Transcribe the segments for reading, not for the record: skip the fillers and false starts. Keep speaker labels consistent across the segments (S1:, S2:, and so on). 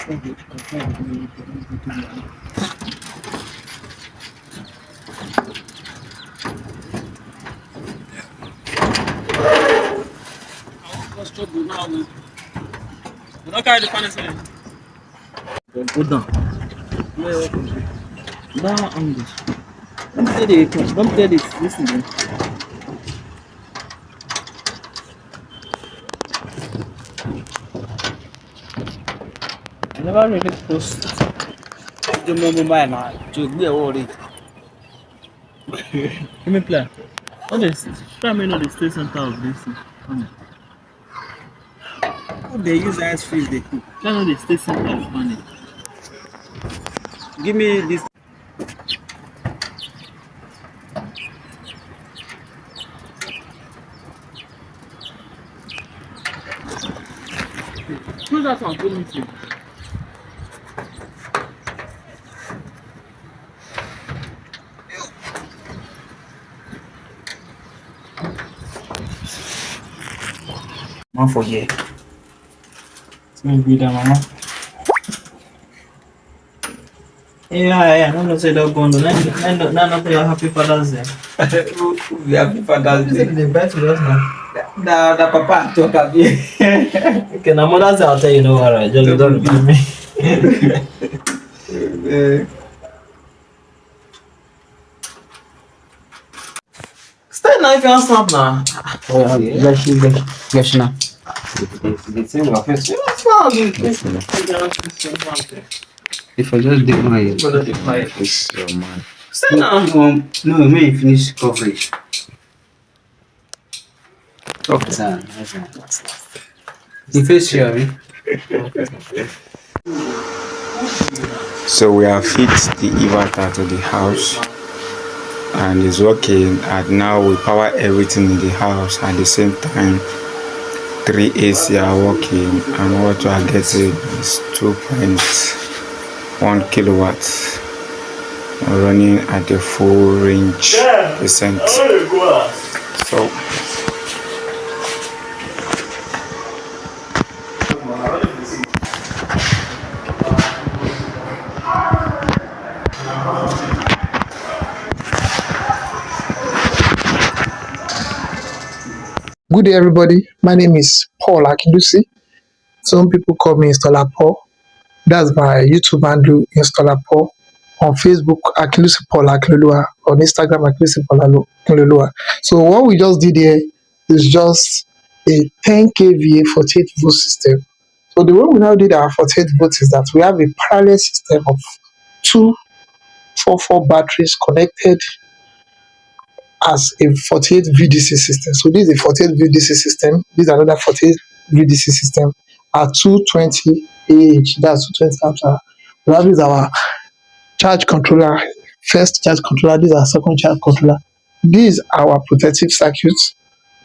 S1: Go down. Down angle. Don't tell it. Listen. I never really post the mobile now to be a worry. Give me play. What is try me know the state center of this thing. Come on. They use ice freeze they cook. Try know the state center of money. Give me this. Who's that one? Give me two. Mama forget. So be that mama. Yeah. No, say that go on. None of your happy Father's Day.
S2: We happy Father's Day.
S1: They buy to us now.
S2: The papa talk about it.
S1: Okay, now Mother's Day I'll tell you no alright. Just don't remind me. Stay now if you want snap now. Oh yeah, yes now.
S2: The same office.
S3: If I just dip my
S2: It's man.
S1: Stay now.
S3: No, I may finish coverage.
S2: Okay.
S3: The face here, abi?
S2: So we have fixed the inverter to the house and it's working, and now we power everything in the house at the same time. 3 AC are working and what we are getting is 2.1 kilowatts running at the full range percent. So
S4: Good day, everybody. My name is Paul Akidusi. Some people call me Installer Paul. That's my YouTube handle, Installer Paul. On Facebook, Akidusi Paul Akilulua. On Instagram, Akidusi Paul Akilulua. So what we just did here is just a 10 kVA 48 volt system. So the way we now did our 48 volts is that we have a parallel system of two 4 batteries connected as a 48 VDC system. So this is a 48 VDC system. This is another 48 VDC system at 220 AH. That's 220 amps hour. We have this our charge controller, first charge controller. This is our second charge controller. This is our protective circuits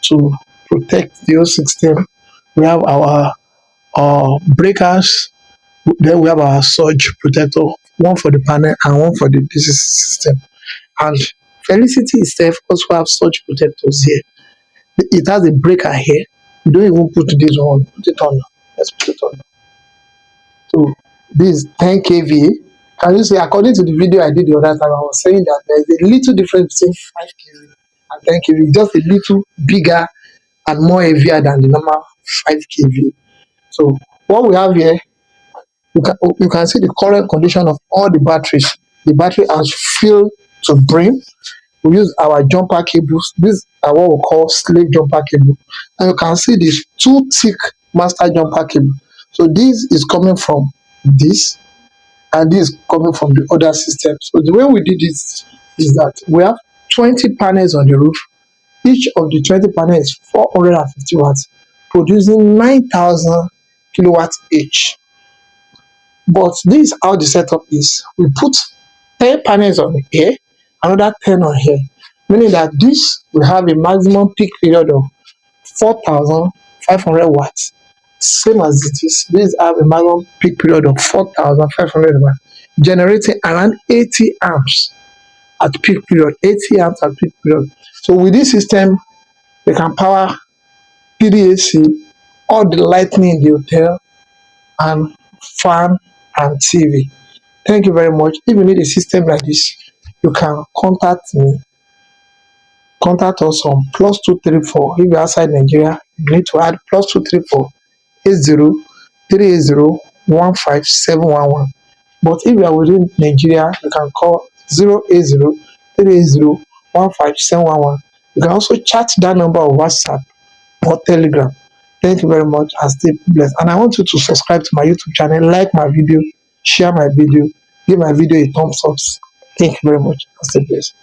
S4: to protect the whole system. We have our breakers. Then we have our surge protector, one for the panel and one for the DC system. And Felicity itself also have surge protectors here. It has a breaker here. We don't even put this on. Put it on. Let's put it on. So this is 10 kVA. Can you see, according to the video I did the other time, I was saying that there's a little difference between 5 kVA and 10 kVA, just a little bigger and more heavier than the normal 5 kVA. So what we have here, you can see the current condition of all the batteries. The battery has filled to brim. We use our jumper cables. These are what we call slave jumper cable. And you can see these 2 thick master jumper cable. So this is coming from this, and this is coming from the other system. So the way we did this is that we have 20 panels on the roof. Each of the 20 panels is 450 watts, producing 9,000 kilowatts each. But this is how the setup is. We put 10 panels on here, another 10 on here, meaning that this will have a maximum peak period of 4,500 watts. Same as it is, this have a maximum peak period of 4,500 watts, generating around 80 amps at peak period. 80 amps at peak period. So with this system, we can power PDAC, all the lighting in the hotel, and fan, and TV. Thank you very much. If you need a system like this, you can contact me. Contact us on +234. If you're outside Nigeria, you need to add +234 80 380 15711. But if you are within Nigeria, you can call 080 380 15711. You can also chat that number on WhatsApp or Telegram. Thank you very much and stay blessed. And I want you to subscribe to my YouTube channel, like my video, share my video, give my video a thumbs up. Thank you very much and stay blessed.